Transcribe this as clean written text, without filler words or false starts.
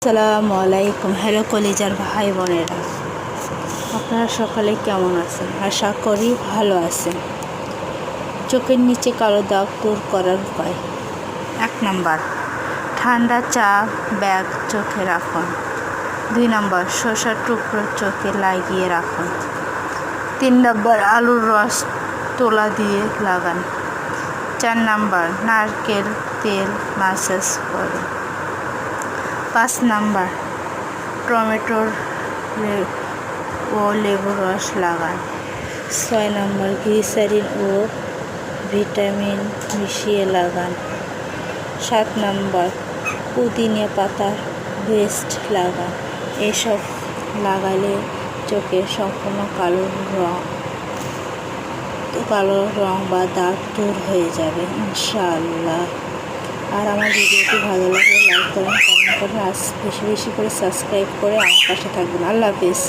আসসালামু আলাইকুম। হ্যালো কলিজার ভাই বোনেরা, আপনারা সকালে কেমন আছেন? আশা করি ভালো আছেন। চোখের নিচে কালো দাগ দূর করার উপায়। 1 নাম্বার, ঠান্ডা চা ব্যাগ চোখে রাখুন। 2 নাম্বার, শসার টুকরো চোখে লাগিয়ে রাখুন। 3 নাম্বার, আলুর রস তোলা দিয়ে লাগান। 4 নাম্বার, নারকেল তেল মাসাজ করুন। 5 নাম্বার, টমেটোর ও লেবুর রস লাগান। 6 নাম্বার, গ্লিসারিন ও ভিটামিন মিশিয়ে লাগান। 7 নাম্বার, পুদিনা পাতার পেস্ট লাগান। এসব লাগালে চোখের সম্পূর্ণ কালো রং বা দাগ দূর হয়ে যাবে ইনশাআল্লাহ। আর আমার ভিডিওটি ভালো লাগলে লাইক করেন, কমেন্ট করেন, বেশি বেশি করে সাবস্ক্রাইব করে আমার পাশে থাকবেন। আল্লাহ হাফেজ।